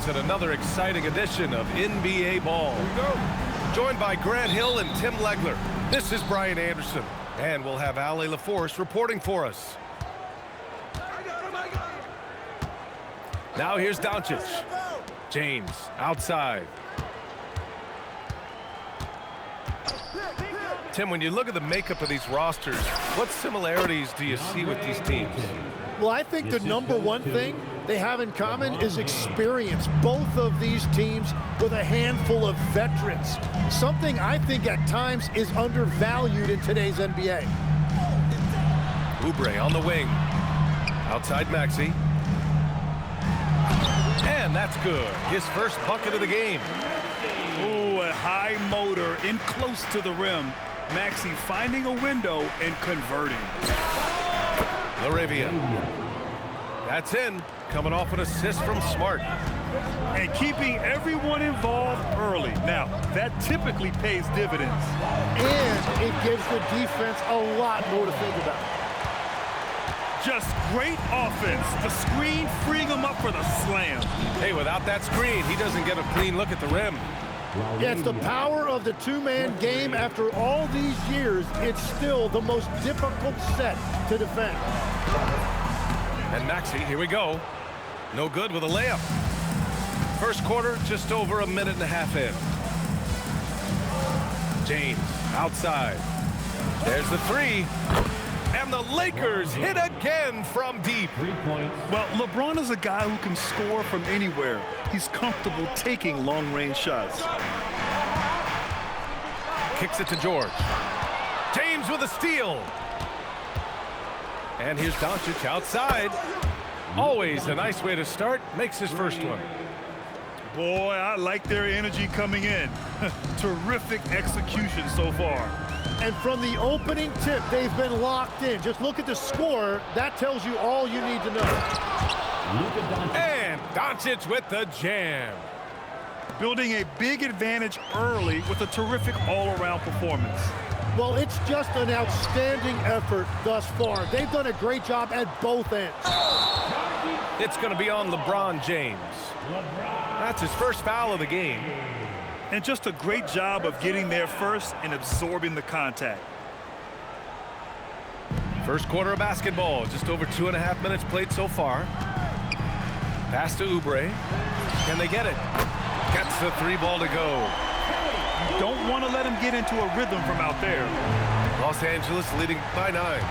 starts at another exciting edition of NBA Ball. Here we go. Joined by Grant Hill and Tim Legler. This is Brian Anderson. And we'll have Ali LaForce reporting for us. Now here's Doncic. James outside. Tim, when you look at the makeup of these rosters, what similarities do you see with these teams? Well, I think the number one thing they have in common is experience. Both of these teams with a handful of veterans. Something I think at times is undervalued in today's NBA. Oubre on the wing. Outside Maxey. And that's good. His first bucket of the game. Ooh, a high motor in close to the rim. Maxey finding a window and converting. LaRavia. That's in. Coming off an assist from Smart. And keeping everyone involved early. Now, that typically pays dividends. And it gives the defense a lot more to think about. Just great offense. The screen freeing him up for the slam. Hey, without that screen, he doesn't get a clean look at the rim. Yeah, it's the power of the two-man game. After all these years, it's still the most difficult set to defend. And Maxey, here we go. No good with a layup. First quarter, just over a minute and a half in. James, outside. There's the three. And the Lakers hit again from deep. 3 points. Well, LeBron is a guy who can score from anywhere. He's comfortable taking long-range shots. Kicks it to George. James with a steal. And here's Doncic outside. Always a nice way to start. Makes his first one. Boy, I like their energy coming in. Terrific execution so far. And from the opening tip, they've been locked in. Just look at the score. That tells you all you need to know. And Doncic with the jam. Building a big advantage early with a terrific all-around performance. Well, it's just an outstanding effort thus far. They've done a great job at both ends. It's going to be on LeBron James. That's his first foul of the game. And just a great job of getting there first and absorbing the contact. First quarter of basketball, just over 2.5 minutes played so far. Pass to Oubre. Can they get it? Gets the three ball to go. Don't want to let him get into a rhythm from out there. Los Angeles leading by 9.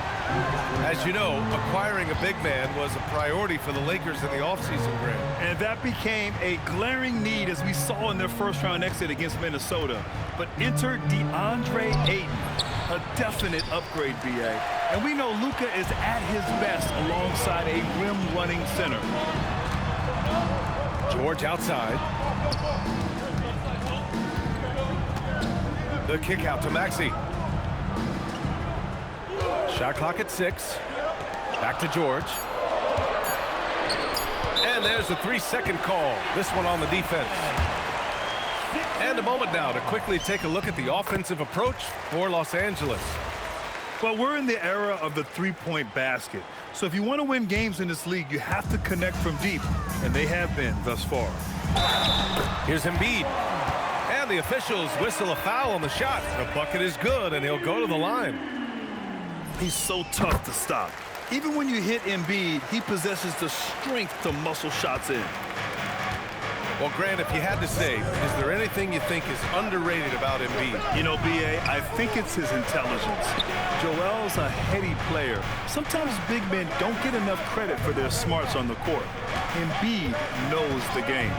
As you know, acquiring a big man was a priority for the Lakers in the offseason, Grant. And that became a glaring need as we saw in their first round exit against Minnesota. But enter DeAndre Ayton, a definite upgrade, BA. And we know Luka is at his best alongside a rim-running center. George outside. The kick out to Maxey. Shot clock at 6. Back to George. And there's a 3-second call. This one on the defense. And a moment now to quickly take a look at the offensive approach for Los Angeles. Well, we're in the era of the three-point basket. So if you want to win games in this league, you have to connect from deep. And they have been thus far. Here's Embiid. And the officials whistle a foul on the shot. The bucket is good, and he'll go to the line. He's so tough to stop. Even when you hit Embiid, he possesses the strength to muscle shots in. Well, Grant, if you had to say, is there anything you think is underrated about Embiid? You know, B.A., I think it's his intelligence. Joel's a heady player. Sometimes big men don't get enough credit for their smarts on the court. Embiid knows the game.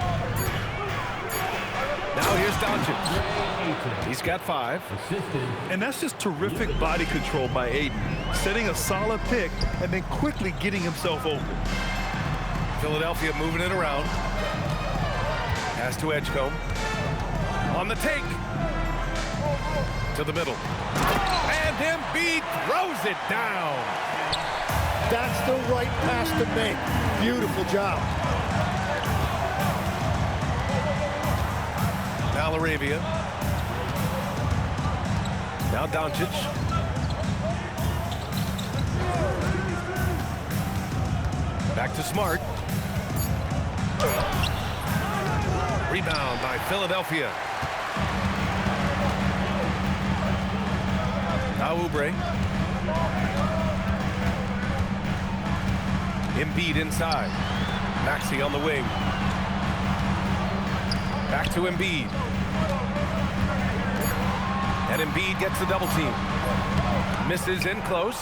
Now here's Doncic. He's got 5. And that's just terrific body control by Ayton, setting a solid pick and then quickly getting himself open. Philadelphia moving it around. Pass to Edgecombe. On the take. To the middle. And Embiid throws it down. That's the right pass to make. Beautiful job. Now LaRavia. Now Doncic. Back to Smart. Rebound by Philadelphia. Now Oubre. Embiid inside. Maxey on the wing. Back to Embiid. And Embiid gets the double team. Misses in close.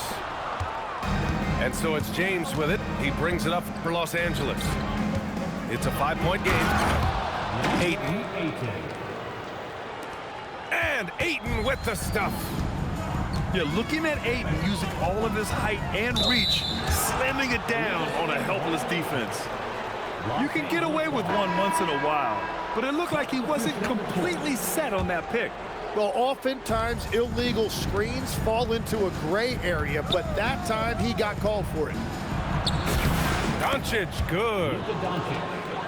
And so it's James with it. He brings it up for Los Angeles. It's a 5-point game. Ayton. And Ayton with the stuff. Yeah, looking at Ayton using all of his height and reach, slamming it down on a helpless defense. You can get away with one once in a while, but it looked like he wasn't completely set on that pick. Well, oftentimes illegal screens fall into a gray area, but that time he got called for it. Doncic, good.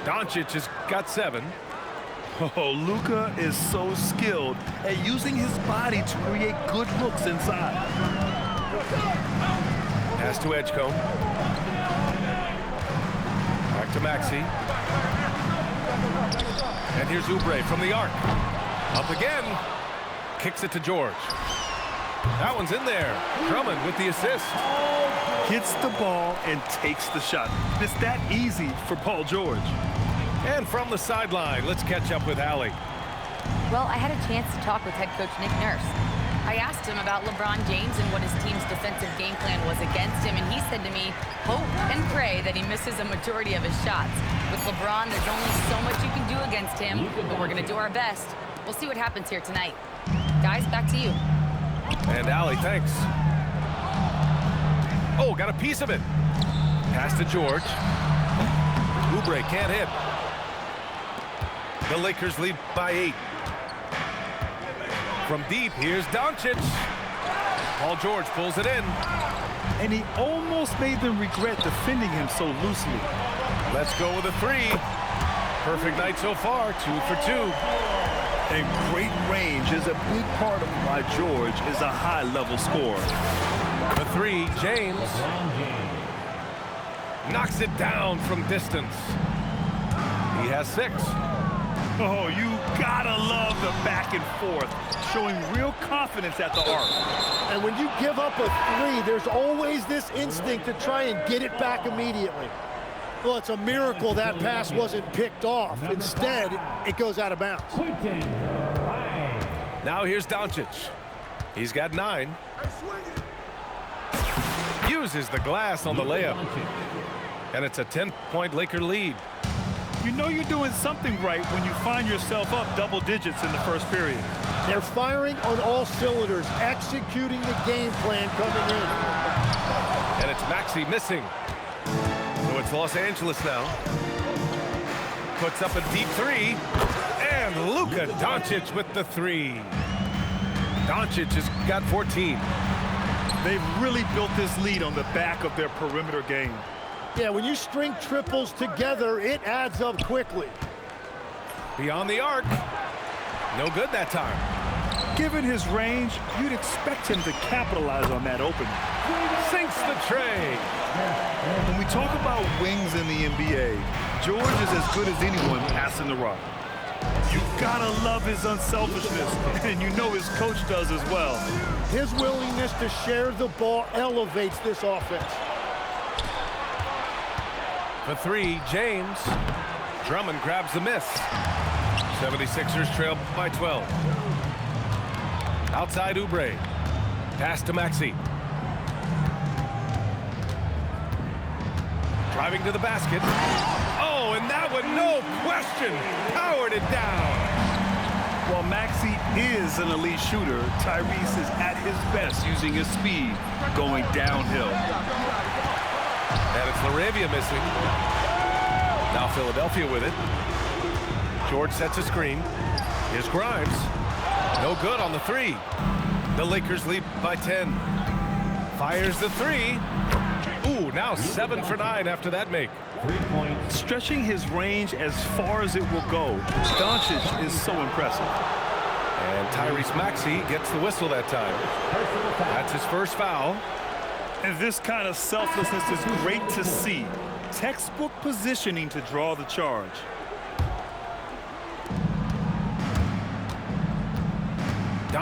Doncic has got 7. Oh, Luka is so skilled at using his body to create good looks inside. Pass to Edgecombe. Back to Maxey. And here's Oubre from the arc. Up again. Kicks it to George. That one's in there. Drummond with the assist. Hits the ball and takes the shot. It's that easy for Paul George. And from the sideline, let's catch up with Allie. Well, I had a chance to talk with head coach Nick Nurse. I asked him about LeBron James and what his team's defensive game plan was against him, and he said to me, hope and pray that he misses a majority of his shots. With LeBron, there's only so much you can do against him, but we're going to do our best. We'll see what happens here tonight. Guys, back to you. And Allie, thanks. Oh, got a piece of it. Pass to George. Oubre can't hit. The Lakers lead by 8. From deep, here's Doncic. Paul George pulls it in. And he almost made them regret defending him so loosely. Let's go with a 3. Perfect night so far, 2 for 2. And great range is a big part of why George is a high-level scorer. The 3, James. Knocks it down from distance. He has 6. Oh, you gotta love the back and forth, showing real confidence at the arc. And when you give up a 3, there's always this instinct to try and get it back immediately. Well, it's a miracle that pass wasn't picked off. Instead, it goes out of bounds. Now here's Doncic. He's got 9. Uses the glass on the layup. And it's a 10-point Laker lead. You know you're doing something right when you find yourself up double digits in the first period. They're firing on all cylinders, executing the game plan coming in. And it's Maxey missing. So it's Los Angeles now. Puts up a deep 3. And Luka Doncic with the 3. Doncic has got 14. They've really built this lead on the back of their perimeter game. Yeah, when you string triples together, it adds up quickly. Beyond the arc. No good that time. Given his range, you'd expect him to capitalize on that opening. Sinks the tray. When we talk about wings in the NBA, George is as good as anyone passing the rock. You gotta love his unselfishness, and you know his coach does as well. His willingness to share the ball elevates this offense. For 3, James. Drummond grabs the miss. 76ers trail by 12. Outside Oubre. Pass to Maxey. Driving to the basket. Oh, and that one, no question, powered it down. While Maxey is an elite shooter, Tyrese is at his best using his speed going downhill. And it's LaRavia missing. Now Philadelphia with it. George sets a screen. Here's Grimes. No good on the 3. The Lakers lead by 10. Fires the 3. Ooh, now 7 for 9 after that make. 3 points. Stretching his range as far as it will go. Doncic is so impressive. And Tyrese Maxey gets the whistle that time. That's his first foul. And this kind of selflessness is great to see. Textbook positioning to draw the charge.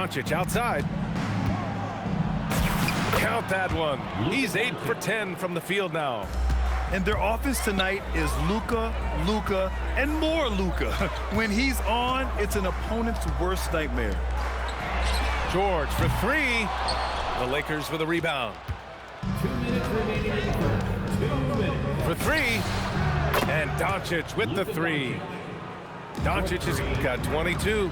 Doncic outside. Count that one. He's 8 for 10 from the field now. And their offense tonight is Luka, Luka, and more Luka. When he's on, it's an opponent's worst nightmare. George for three. The Lakers with a rebound. 2 minutes remaining in the first. 2 minutes. For three. And Doncic with the three. Doncic has got 22.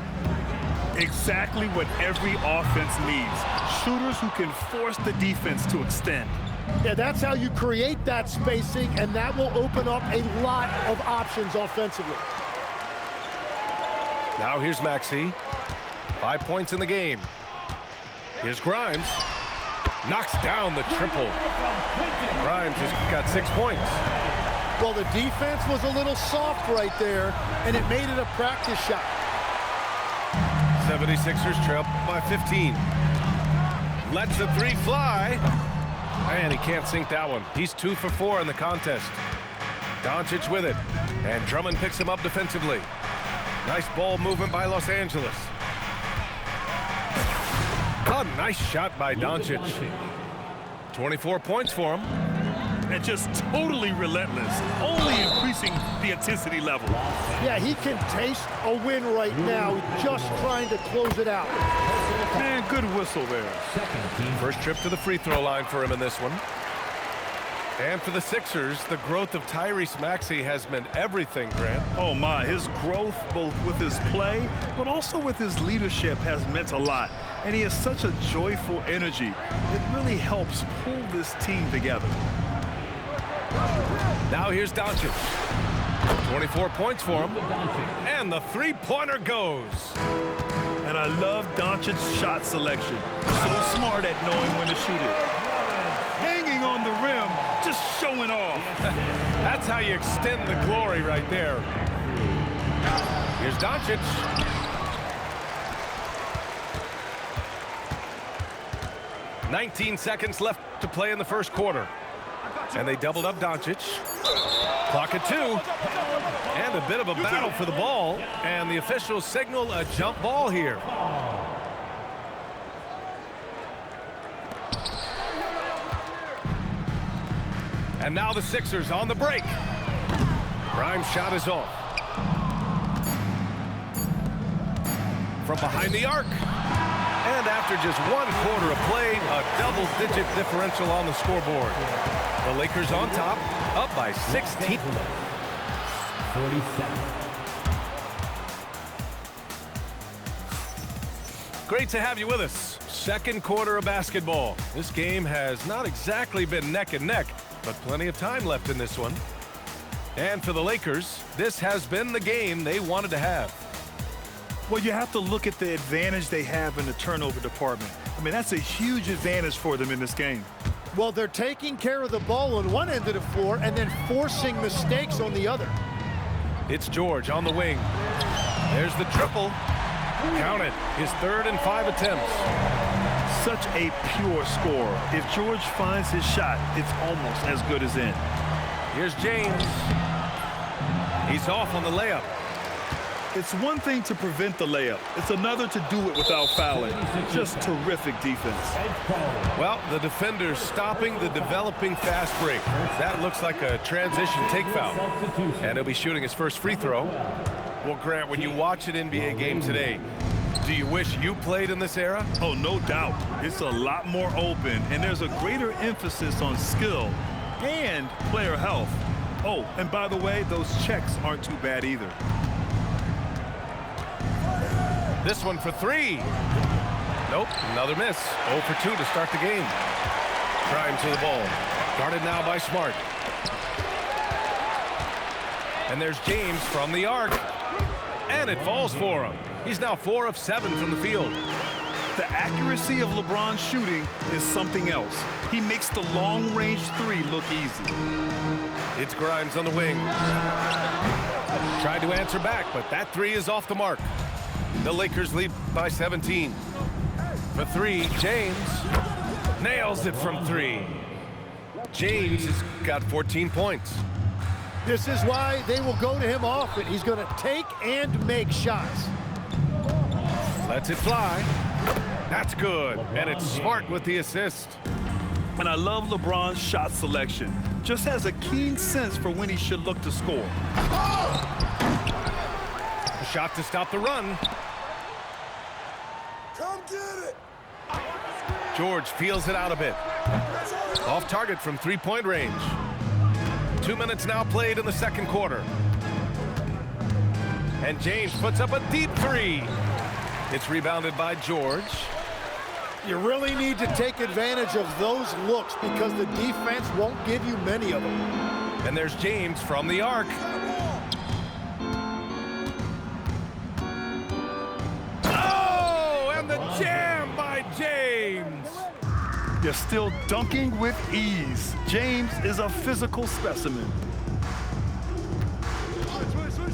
Exactly what every offense needs. Shooters who can force the defense to extend. Yeah, that's how you create that spacing, and that will open up a lot of options offensively. Now here's Maxey. 5 points in the game. Here's Grimes. Knocks down the triple. Grimes has got 6 points. Well, the defense was a little soft right there, and it made it a practice shot. 76ers trail by 15. Lets the three fly. And he can't sink that one. He's 2 for 4 in the contest. Doncic with it. And Drummond picks him up defensively. Nice ball movement by Los Angeles. A nice shot by Doncic. 24 points for him. And just totally relentless, only increasing the intensity level. Yeah, he can taste a win right now, just trying to close it out. Man, good whistle there. First trip to the free throw line for him in this one. And for the Sixers, the growth of Tyrese Maxey has meant everything, Grant. Oh my, his growth both with his play, but also with his leadership has meant a lot. And he has such a joyful energy. It really helps pull this team together. Now here's Doncic. 24 points for him. And the three-pointer goes. And I love Doncic's shot selection. So smart at knowing when to shoot it. Hanging on the rim, just showing off. That's how you extend the glory right there. Here's Doncic. "19 seconds left to play in the first quarter. And they doubled up Doncic. Clock at 2. And a bit of a battle for the ball. And the officials signal a jump ball here. And now the Sixers on the break. Grimes' shot is off. From behind the arc. And after just 1 quarter of play, a double-digit differential on the scoreboard. The Lakers on top, up by 16. 47. Great to have you with us. Second quarter of basketball. This game has not exactly been neck and neck, but plenty of time left in this one. And for the Lakers, this has been the game they wanted to have. Well, you have to look at the advantage they have in the turnover department. I mean, that's a huge advantage for them in this game. Well, they're taking care of the ball on one end of the floor and then forcing mistakes on the other. It's George on the wing. There's the triple. Count it. His 3rd and 5 attempts. Such a pure scorer. If George finds his shot, it's almost as good as in. Here's James. He's off on the layup. It's one thing to prevent the layup. It's another to do it without fouling. Just terrific defense. Well, the defender's stopping the developing fast break. That looks like a transition take foul. And he'll be shooting his first free throw. Well, Grant, when you watch an NBA game today, do you wish you played in this era? Oh, no doubt. It's a lot more open, and there's a greater emphasis on skill and player health. Oh, and by the way, those checks aren't too bad either. This one for 3. Nope, another miss. 0 for 2 to start the game. Grimes to the ball. Guarded now by Smart. And there's James from the arc. And it falls for him. He's now 4 of 7 from the field. The accuracy of LeBron's shooting is something else. He makes the long-range 3 look easy. It's Grimes on the wing. Tried to answer back, but that 3 is off the mark. The Lakers lead by 17. For 3, James nails it from 3. James has got 14 points. This is why they will go to him often. He's going to take and make shots. Lets it fly. That's good, and it's Smart with the assist. And I love LeBron's shot selection. Just has a keen sense for when he should look to score. A shot to stop the run. Come get it. George feels it out a bit. Off target from three-point range. 2 minutes now played in the second quarter. And James puts up a deep three. It's rebounded by George. You really need to take advantage of those looks because the defense won't give you many of them. And there's James from the arc. Oh, and the jam by James. You're still dunking with ease. James is a physical specimen.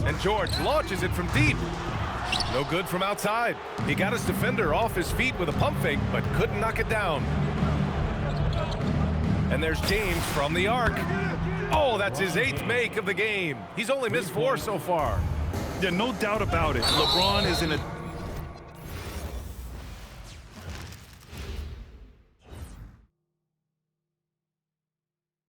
And George launches it from deep. No good from outside. He got his defender off his feet with a pump fake, but couldn't knock it down. And there's James from the arc. Oh, that's his 8th make of the game. He's only missed 4 so far. There's no doubt about it. LeBron is in a